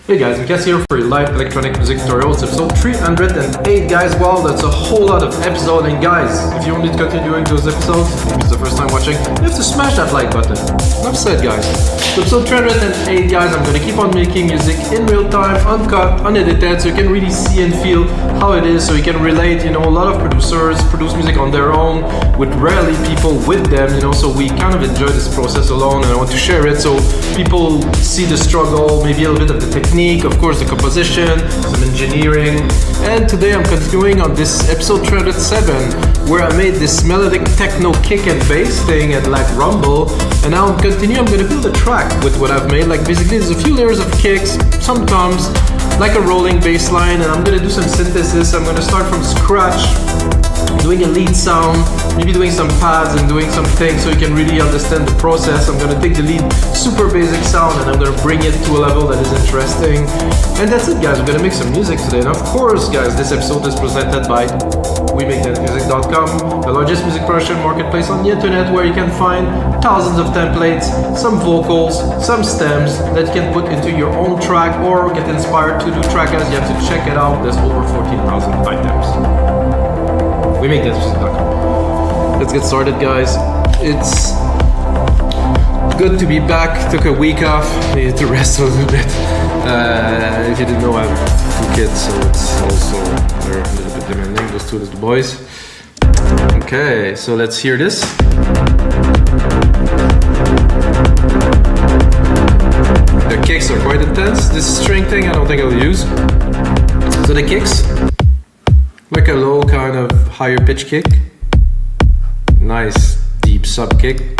Hey guys, Lucas here for your live electronic music tutorials, episode 308 guys. Wow, that's a whole lot of episodes, and guys, if you want me to continue doing those episodes, if it's the first time watching, you have to smash that like button. Enough said guys. So episode 308 guys, I'm gonna keep on making music in real time, uncut, unedited, so you can really see and feel how it is, so you can relate. You know, a lot of producers produce music on their own, with rarely people with them, you know, so we kind of enjoy this process alone, and I want to share it so people see the struggle, maybe a little bit of the technique, of course the composition, some engineering. And today I'm continuing on this episode 307 where I made this melodic techno kick and bass thing and like rumble, and now I'm gonna build a track with what I've made. Like basically there's a few layers of kicks, some toms, like a rolling bass line, and I'm gonna do some synthesis. I'm gonna start from scratch, doing a lead sound, maybe doing some pads and doing some things so you can really understand the process. I'm gonna take the lead super basic sound and I'm gonna bring it to a level that is interesting. And that's it guys, we're gonna make some music today. And of course guys, this episode is presented by WeMakeThatMusic.com, the largest music production marketplace on the internet, where you can find thousands of templates, some vocals, some stems that you can put into your own track or get inspired to do track as. You have to check it out. There's over 14,000 items. WeMakeThatMusic.com. Let's get started guys. It's good to be back. Took a week off, needed to rest a little bit. If you didn't know, I have 2 kids, so it's also they're a little bit demanding. Those 2 little boys. Okay, so let's hear this. The kicks are quite intense. This string thing I don't think I'll use. So the kicks, like a low kind of higher pitch kick, nice deep sub kick,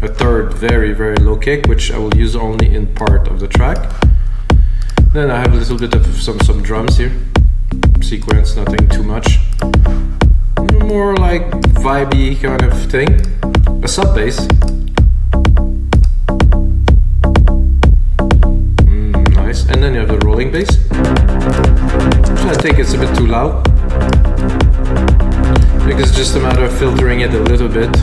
a third very low kick, which I will use only in part of the track. Then I have a little bit of some drums here, sequence, nothing too much, more like vibey kind of thing, a sub bass, nice, and then you have the rolling bass. I think it's a bit too loud. I think it's just a matter of filtering it a little bit.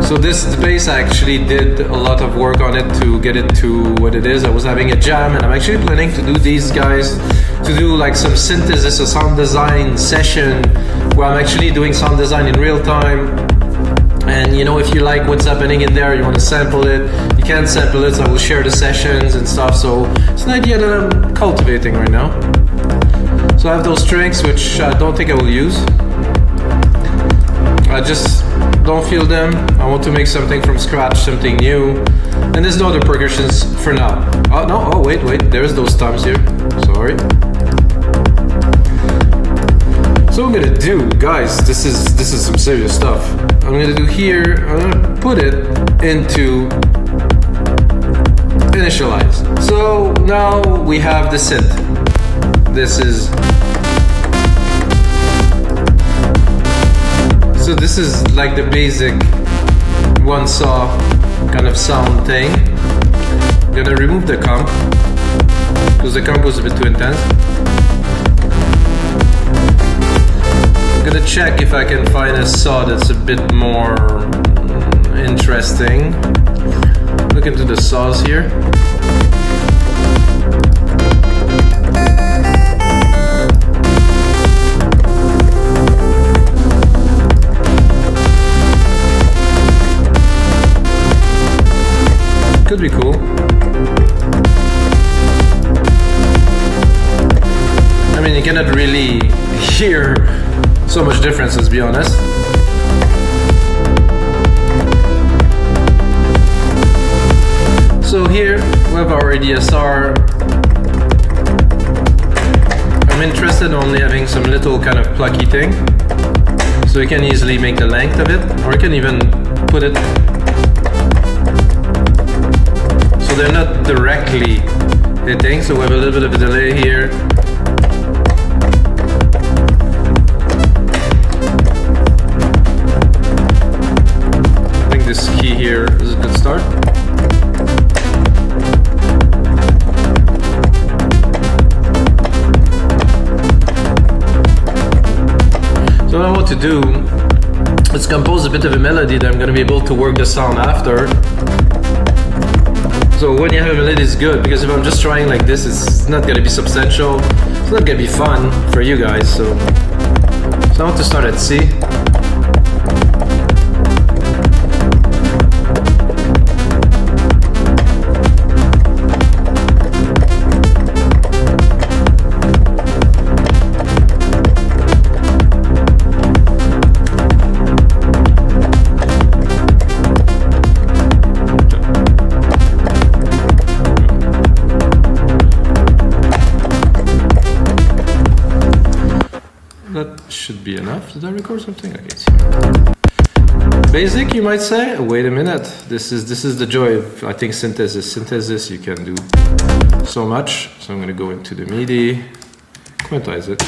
So the bass, I actually did a lot of work on it to get it to what it is. I was having a jam, and I'm actually planning to do these guys, to do like some synthesis, a sound design session where I'm actually doing sound design in real time. And you know, if you like what's happening in there, you want to sample it, you can sample it, so I will share the sessions and stuff. So it's an idea that I'm cultivating right now. So I have those strings, which I don't think I will use. I just don't feel them. I want to make something from scratch, something new. And there's no other percussions for now. Oh no, oh wait, there's those toms here, sorry. So what I'm gonna do, guys, this is some serious stuff. I'm gonna do here, I'm gonna put it into initialize. So now we have the synth. This is like the basic one saw kind of sound thing. I'm gonna remove the comp because the comp was a bit too intense. I'm gonna check if I can find a saw that's a bit more interesting. Look into the saws here. Could be cool. I mean, you cannot really hear so much difference, let's be honest. So here we have our ADSR. I'm interested in only having some little kind of plucky thing, so you can easily make the length of it, or you can even put it so they're not directly hitting. So we have a little bit of a delay here. I think this key here is a good start. So what I want to do is compose a bit of a melody that I'm going to be able to work the sound after. So when you have a melody, it's good, because if I'm just trying like this, it's not gonna be substantial. It's not gonna be fun for you guys. So I want to start at C. That should be enough. Did I record something? Okay, it's here. Basic, you might say. Wait a minute. This is the joy of, I think, synthesis. Synthesis, you can do so much. So I'm going to go into the MIDI, quantize it.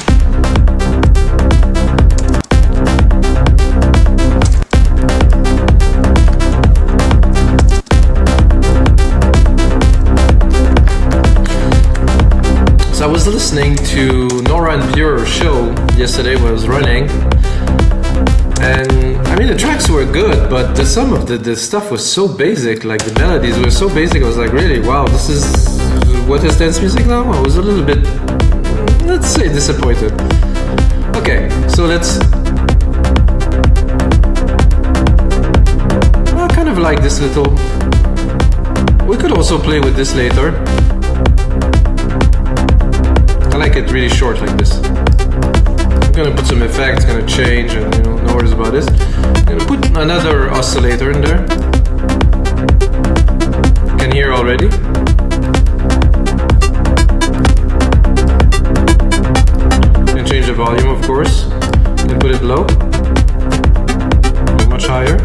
So I was listening to Nora and Bureau's show yesterday when I was running, and I mean the tracks were good, but some of the stuff was so basic, like the melodies were so basic. I was like, really, wow, this is what is dance music now? I was a little bit, let's say, disappointed. Okay, so I kind of like this little, we could also play with this later. I like it really short like this. I'm gonna put some effects, gonna change, and no worries about this. I'm gonna put another oscillator in there. You can hear already. You can change the volume, of course. You can put it low, much higher.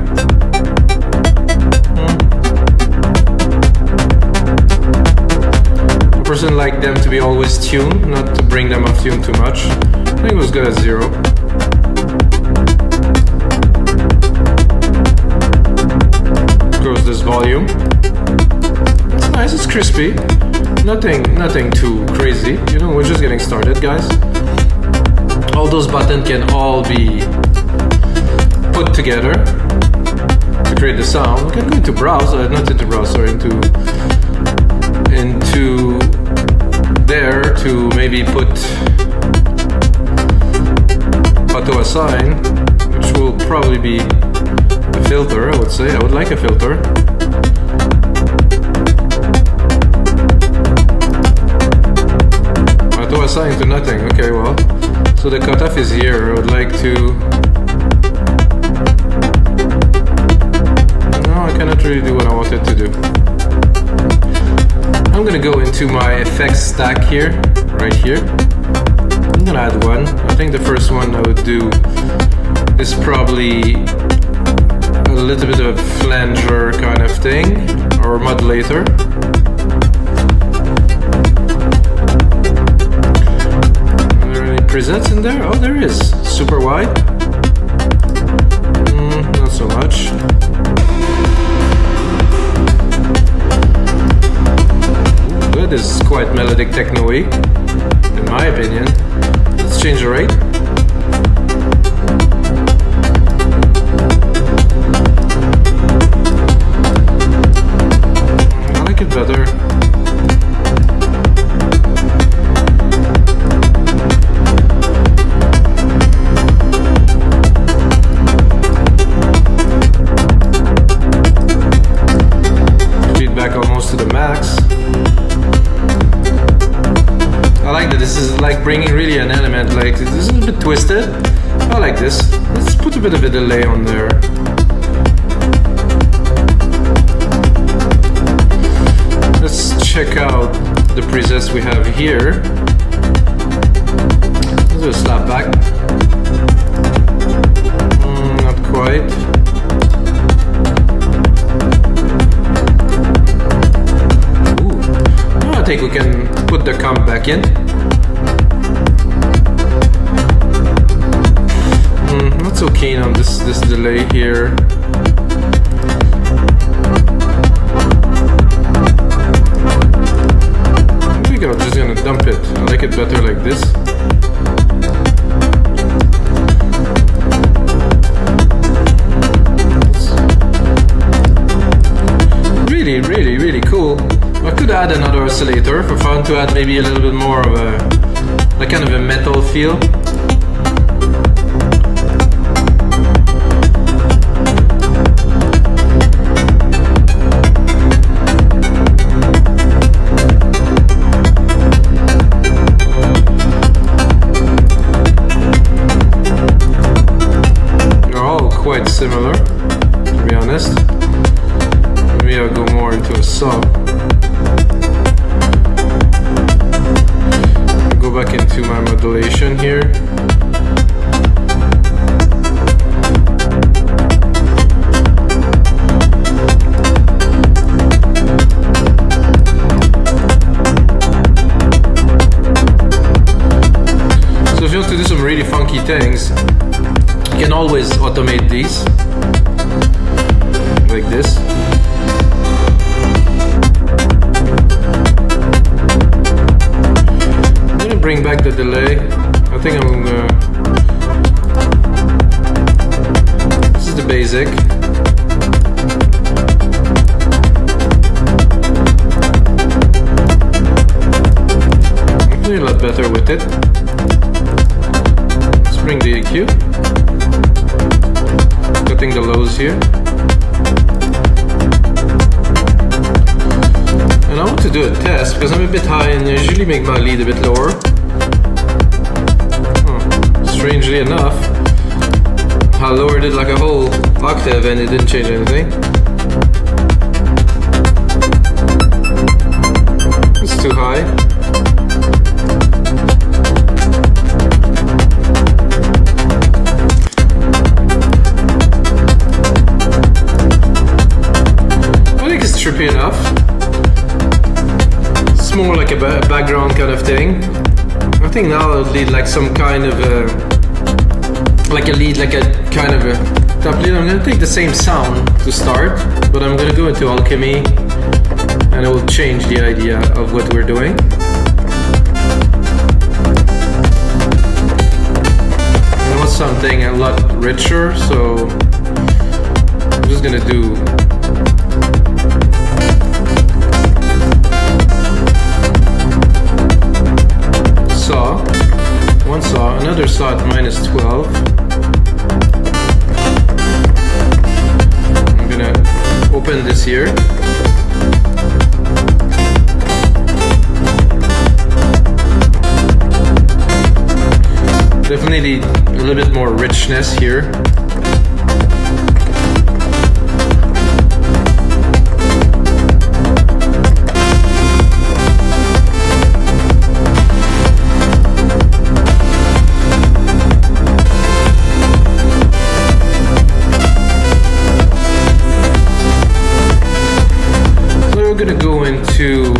I personally like them to be always tuned, not to bring them off tune too much. I think it was good at 0. Grows this volume. It's nice, it's crispy. Nothing too crazy. We're just getting started, guys. All those buttons can all be put together to create the sound. We can go into browse, not into browse, sorry, into there to maybe put auto assign, which will probably be a filter. I would say I would like a filter. Auto assign to nothing. Okay, well, so the cutoff is here. I would like to. No, I cannot really do what I wanted to do. I'm gonna go into my effects stack here, right here. I'm gonna add one. I think the first one I would do is probably a little bit of flanger kind of thing, or modulator. Are there any presets in there? Oh, there is. Super wide. Not so much. This is quite melodic techno-y, in my opinion. Let's change the rate. I like it better. Feedback almost to the max. I like that this is like bringing really an element, like this is a bit twisted. I like this. Let's put a bit of a delay on there. Let's check out the presets we have here. Let's do a slap back. Not quite. I think we can put the comp back in. Not so keen on this delay here. I think I'm just gonna dump it. I like it better like this. really, really, really cool. I could add another oscillator for fun to add maybe a little bit more of a, like kind of a metal feel. Quite similar, to be honest. Maybe I'll go more into a saw. I'll go back into my modulation here. So if you want to do some really funky things, you can always automate these, like this. I'm gonna bring back the delay. I think I'm gonna... This is the basic. I'm doing a lot better with it. Let's bring the EQ. Cutting the lows here. And I want to do a test because I'm a bit high and I usually make my lead a bit lower. Strangely enough, I lowered it like a whole octave and it didn't change anything. It's too high. Trippy enough. It's more like a background kind of thing. I think now I'll lead like some kind of a, like a lead, like a kind of a top lead. I'm gonna take the same sound to start, but I'm gonna go into Alchemy and it will change the idea of what we're doing. I want something a lot richer, so I'm just gonna do saw, one saw, another saw at -12. I'm gonna open this here. Definitely a little bit more richness here. We're gonna go into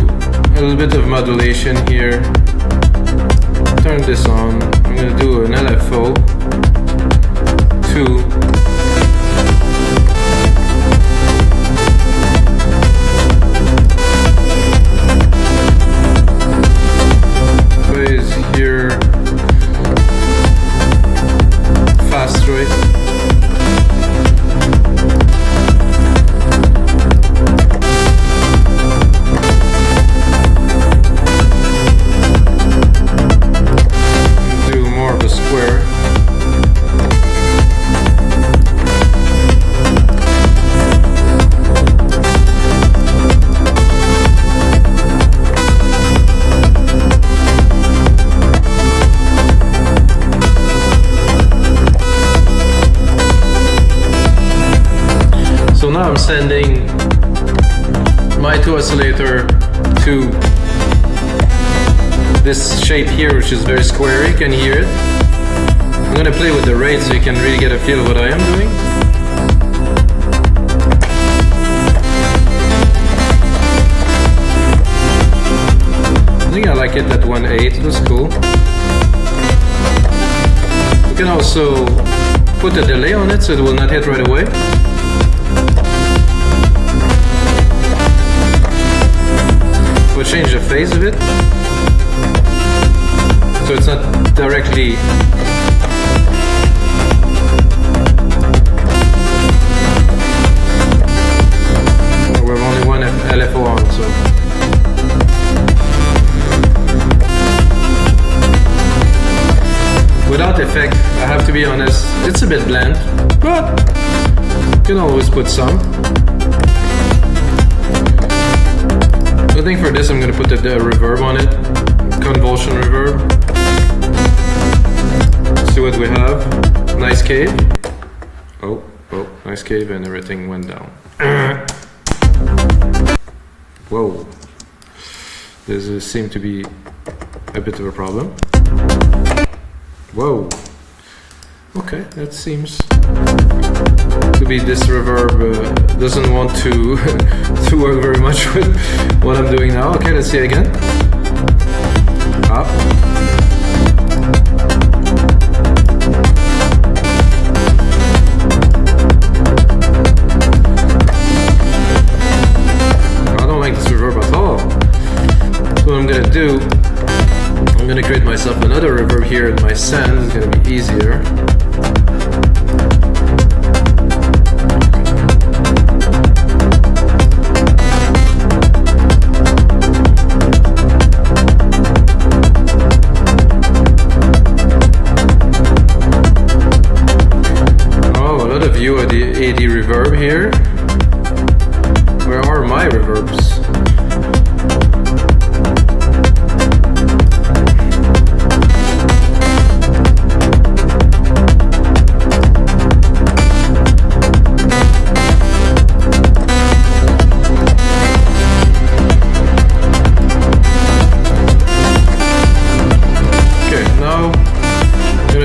a little bit of modulation here. Turn this on. I'm gonna do an LFO 2. Phase here. Fast rate. So now I'm sending my 2 oscillator to this shape here, which is very squarey. Can you hear it? I'm gonna play with the rate so you can really get a feel of what I am doing. I think I like it at 1/8, that's cool. You can also put a delay on it so it will not hit right away. We'll change the phase of it so it's not directly we have only one LFO on, so. Without effect, I have to be honest, it's a bit bland, but you can always put some. I think for this I'm gonna put the reverb on it, convulsion reverb. See what we have. Nice cave. Oh, nice cave, and everything went down. Whoa. This seemed to be a bit of a problem. Whoa. Okay, that seems to be this reverb doesn't want to to work very much with what I'm doing now. Okay, let's see again. Up. I don't like this reverb at all. So what I'm gonna do, I'm gonna create myself another reverb here in my send. It's gonna be easier. Oh, a lot of you are the AD reverb here. Where are my reverbs?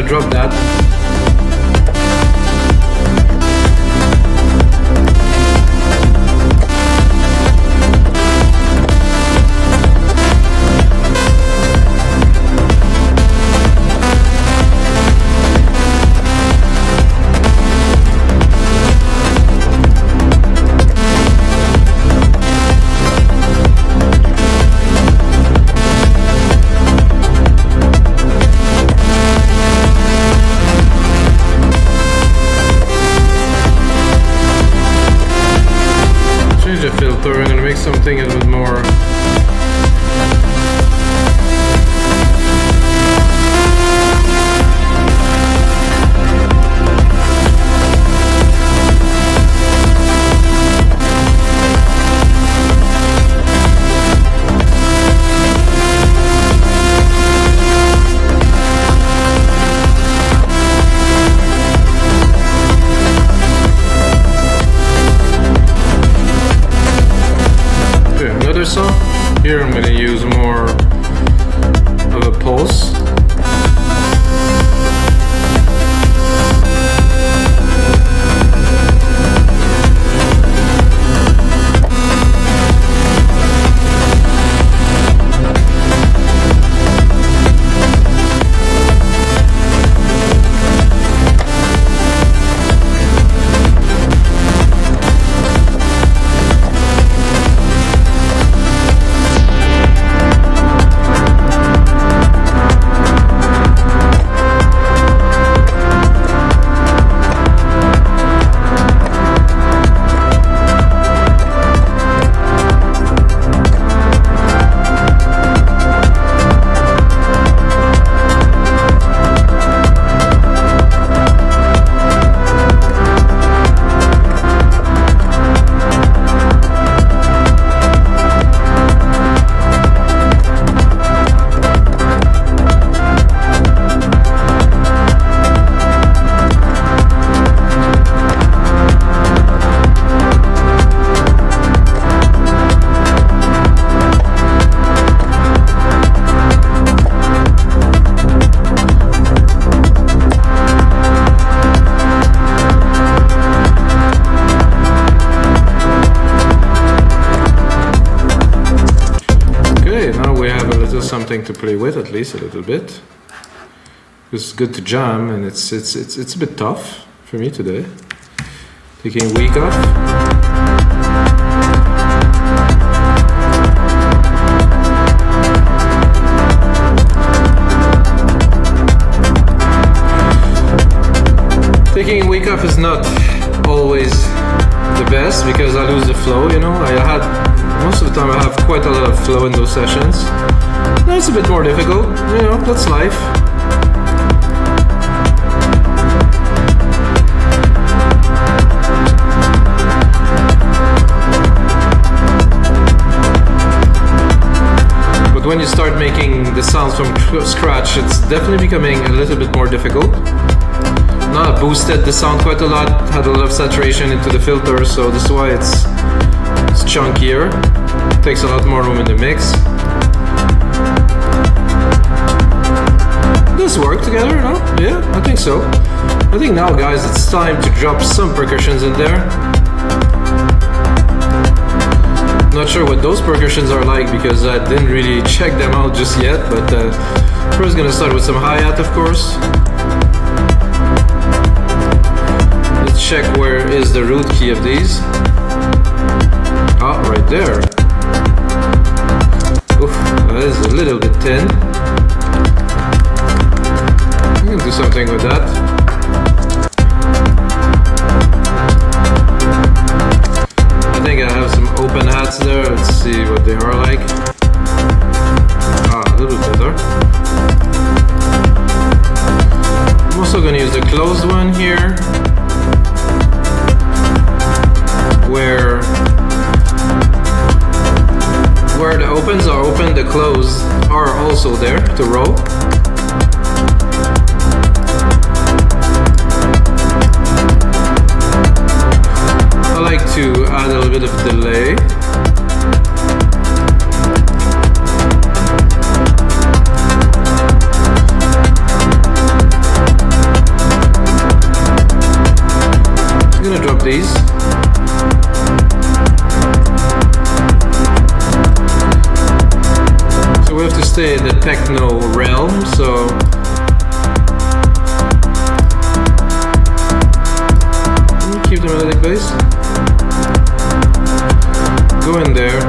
Drop that. Filter. I'm gonna make something a little bit more. Here I'm going to use more of a pulse. Something to play with, at least a little bit. It's good to jam, and it's a bit tough for me today. Taking a week off. Taking a week off is not always the best because I lose the flow, you know. I had time I have quite a lot of flow in those sessions. Now it's a bit more difficult, you know, that's life. But when you start making the sounds from scratch, it's definitely becoming a little bit more difficult. Now I boosted the sound quite a lot, had a lot of saturation into the filter, so this is why it's chunkier. Takes a lot more room in the mix. Does this work together, no? Yeah, I think so. I think now, guys, it's time to drop some percussions in there. Not sure what those percussions are like because I didn't really check them out just yet, but first gonna start with some hi-hat, of course. Let's check where is the root key of these. Ah, right there. Oof, that is a little bit thin. I'm gonna do something with that. I think I have some open hats there. Let's see what they are like. Ah, a little better. I'm also gonna use the closed one here, where the opens are open, the closed are also there to roll. I like to add a little bit of delay. I'm gonna drop these. So we have to stay in the techno realm, so keep the melodic bass. Go in there,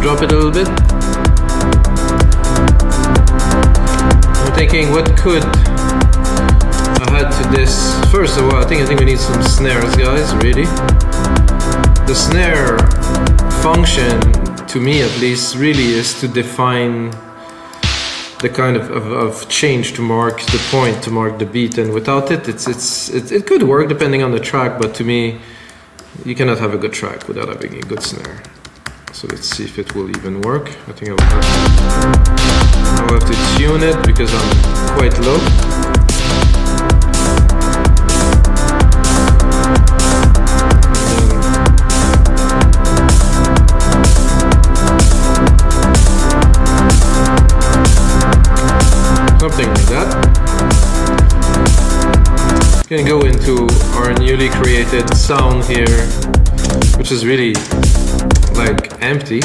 drop it a little bit. I'm thinking, what could I add to this? First of all, I think we need some snares, guys, really. The snare function, to me at least, really is to define the kind of change to mark the point, to mark the beat, and without it, it could work depending on the track, but to me, you cannot have a good track without having a good snare. So let's see if it will even work. I think I will have to tune it because I'm quite low. Something like that. Gonna go into our newly created sound here, which is really like empty.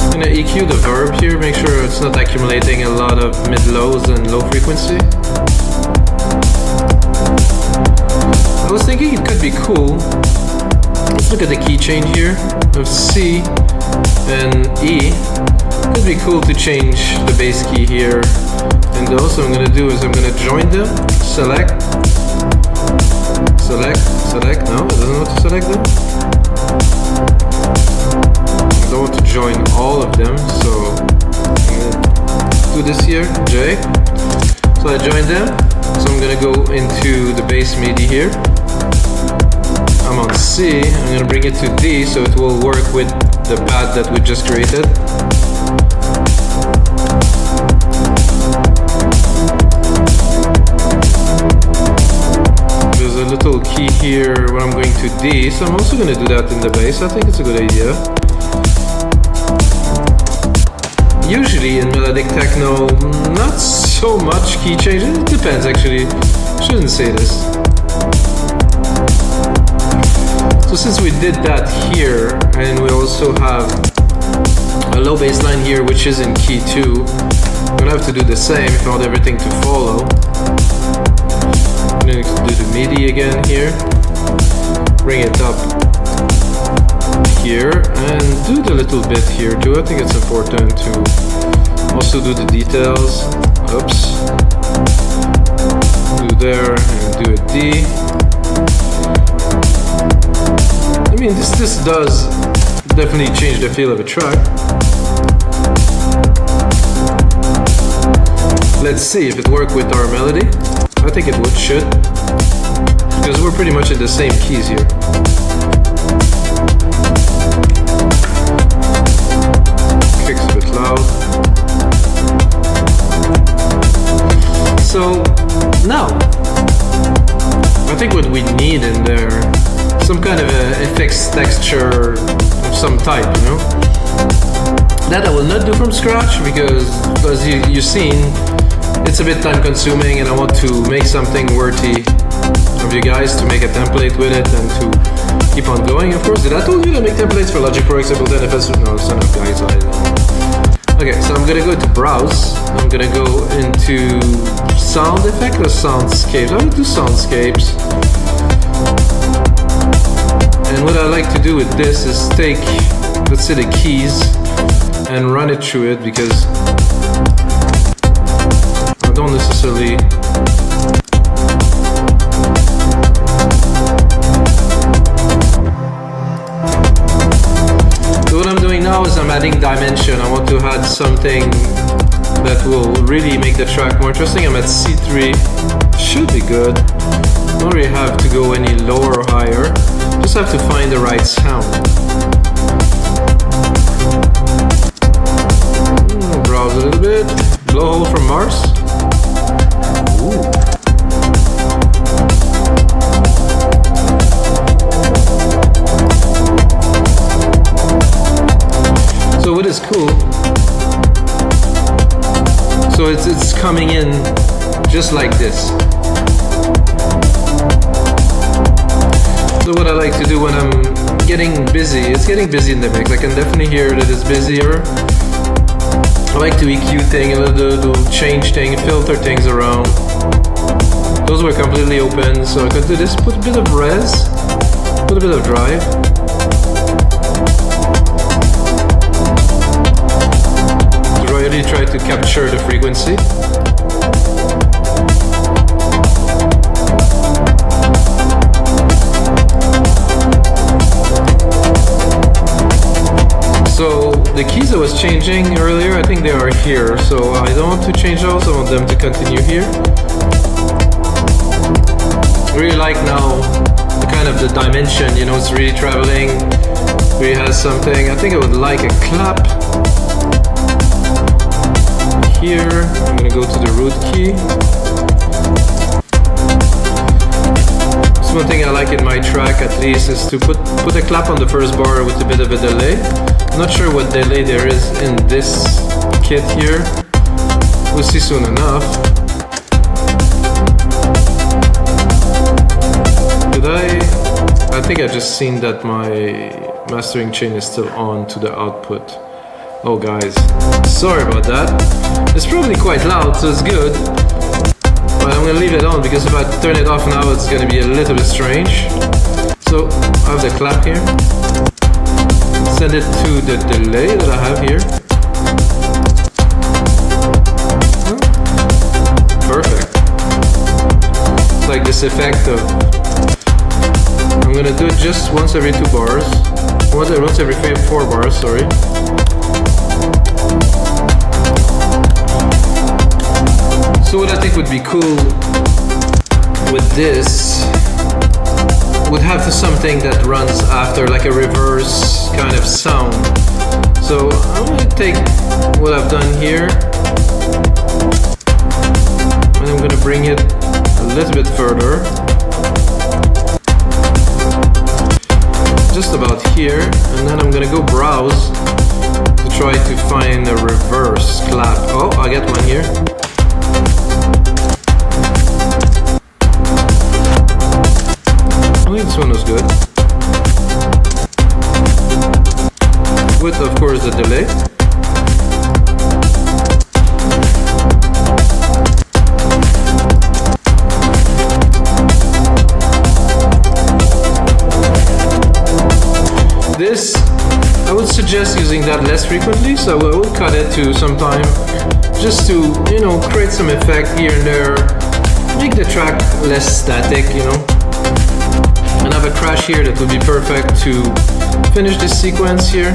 I'm gonna EQ the verb here, make sure it's not accumulating a lot of mid-lows and low frequency. I was thinking it could be cool. Let's look at the key change here of C and E. It could be cool to change the bass key here. And also I'm going to do is I'm going to join them, select. No, it doesn't want to select them. I don't want to join all of them, so I'm going to do this here, J. So I joined them, so I'm going to go into the bass MIDI here. I'm on C, I'm going to bring it to D so it will work with the pad that we just created. There's a little key here where I'm going to D, so I'm also going to do that in the bass. I think it's a good idea. Usually in melodic techno, not so much key changes. It depends actually. Shouldn't say this. So since we did that here, and we also have a low bass line here, which is in key 2, I'm gonna have to do the same if I want everything to follow. I'm gonna do the MIDI again here, bring it up here, and do the little bit here too. I think it's important to also do the details. Oops. does definitely change the feel of a track. Let's see if it worked with our melody. I think it should, because we're pretty much in the same keys here. Kicks a bit loud. So now, I think what we need in there, some kind of a effects texture of some type, you know? That I will not do from scratch because, as you've seen, it's a bit time consuming and I want to make something worthy of you guys, to make a template with it and to keep on going. Of course, did I told you to make templates for Logic Pro, Ableton, FS? No, it's enough, guys. Okay, so I'm gonna go to browse. I'm gonna go into sound effect or soundscapes. I would do soundscapes. And what I like to do with this is take, let's say, the keys and run it through it, because I don't necessarily what I'm doing now is I'm adding dimension. I want to add something that will really make the track more interesting. I'm at C3, should be good. Don't really have to go any lower or higher, just have to find the right sound. Browse a little bit, blowhole from Mars. Ooh. So what is cool, so it's coming in just like this. So what I like to do when I'm getting busy, it's getting busy in the mix, I can definitely hear that it's busier. I like to EQ thing, a little change thing, filter things around. Those were completely open, so I could do this, put a bit of res, put a bit of drive. Really try to capture the frequency. So the keys I was changing earlier, I think they are here, so I don't want to change those, I want them to continue here. I really like now the kind of the dimension, you know, it's really traveling, really has something. I think I would like a clap here. I'm gonna go to the root key. So one thing I like in my track, at least, is to put a clap on the first bar with a bit of a delay. I'm not sure what delay there is in this kit here. We'll see soon enough. I think I just seen that my mastering chain is still on to the output. Oh guys, sorry about that. It's probably quite loud, so it's good. But I'm gonna leave it on because if I turn it off now, it's gonna be a little bit strange. So I have the clap here. Send it to the delay that I have here. Perfect. It's like this effect of, I'm gonna do it just once every 2 bars. Once every 4 bars, sorry. So what I think would be cool with this would have something that runs after, like a reverse kind of sound. So I'm going to take what I've done here and I'm going to bring it a little bit further, just about here, and then I'm going to go browse to try to find a reverse clap. Oh, I get one here. I think this one was good. With, of course, the delay. This, I would suggest using that less frequently, so I will cut it to some time, just to, you know, create some effect here and there, make the track less static, you know. And have a crash here that would be perfect to finish this sequence here.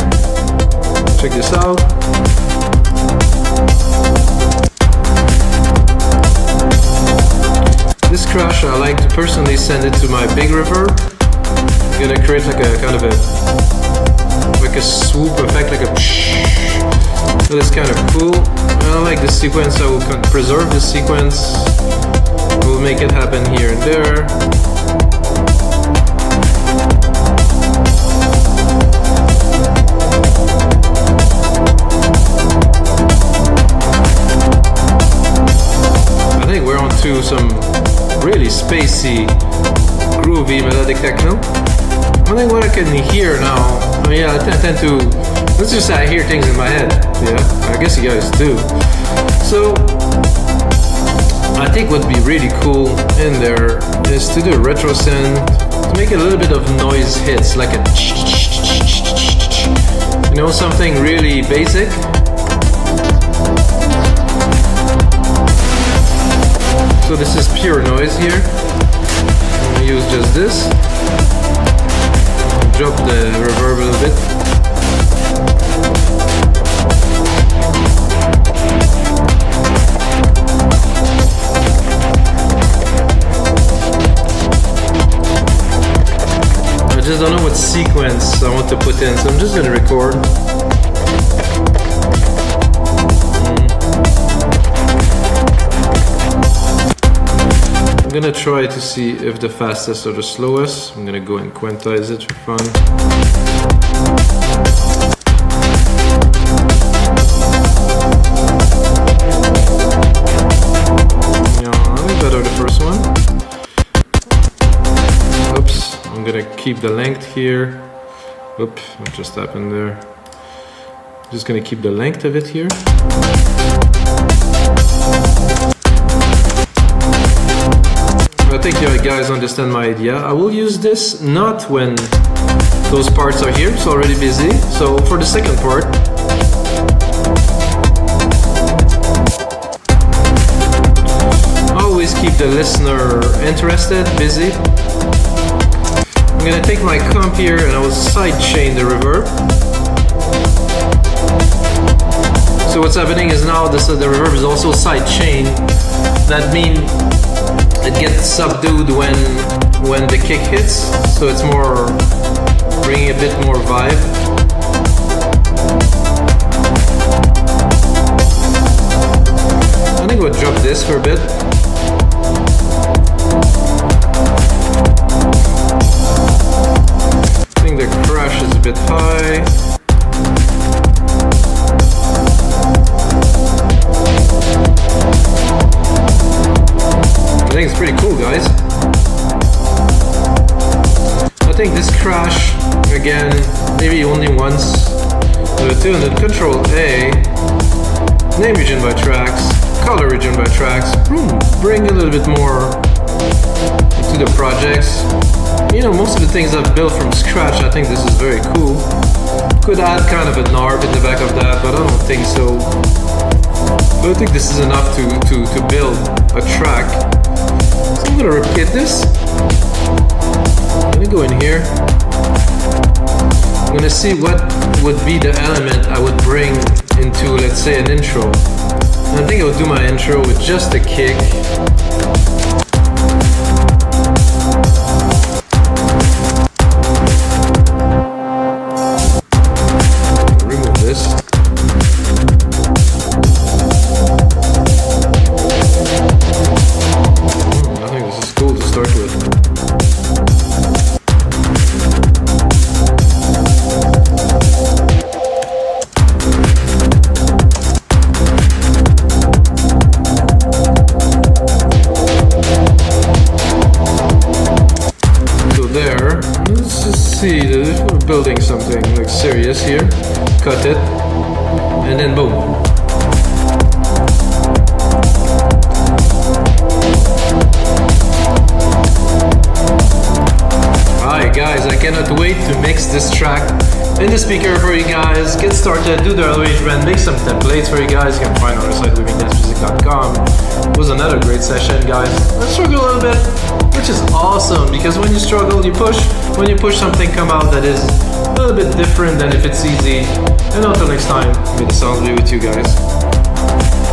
Check this out. This crash I like to personally send it to my big reverb. I'm gonna create like a kind of a swoop effect, like a that is kind of cool. I like this sequence. I will preserve this sequence. We'll make it happen here and there. I think we're on to some really spacey, groovy melodic techno. I think what I can hear now, I mean, I tend to, let's just say I hear things in my head, yeah, I guess you guys do. So, I think what would be really cool in there is to do retro synth, to make a little bit of noise hits, like a you know, something really basic. So this is pure noise here. I'm gonna use just this. Drop the reverb a little bit. I just don't know what sequence I want to put in, so I'm just gonna record. I'm gonna try to see if the fastest or the slowest. I'm gonna go and quantize it for fun. Yeah, I think better the first one. Oops, I'm gonna keep the length here. Oops, what just happened there? Just gonna keep the length of it here. I think you guys understand my idea. I will use this not when those parts are here, it's already busy. So for the second part, always keep the listener interested, busy. I'm gonna take my comp here and I will sidechain the reverb. So what's happening is now the reverb is also sidechained. That means it gets subdued when the kick hits, so it's more bringing a bit more vibe. I think we'll drop this for a bit. I think the crash is a bit high. I think it's pretty cool, guys. I think this crash, again, maybe only once. Tune it, Control A, name region by tracks, color region by tracks, bring a little bit more to the projects. You know, most of the things I've built from scratch, I think this is very cool. Could add kind of a narb in the back of that, but I don't think so. But I think this is enough to build a track. So I'm gonna replicate this. I'm gonna go in here. I'm gonna see what would be the element I would bring into, let's say, an intro. And I think I would do my intro with just a kick. Remove this. I think this is cool to start with. See, we're building something like serious here. Cut it, and then boom. Alright guys, I cannot wait to mix this track in the speaker for you guys. Get started, do the arrangement, make some templates for you guys. You can find on our site livingdancemusic.com. It was another great session, guys. I struggled a little bit, which is awesome because when you struggle, you push. When you push, something come out that is a little bit different than if it's easy. And until next time, may the sounds be with you guys.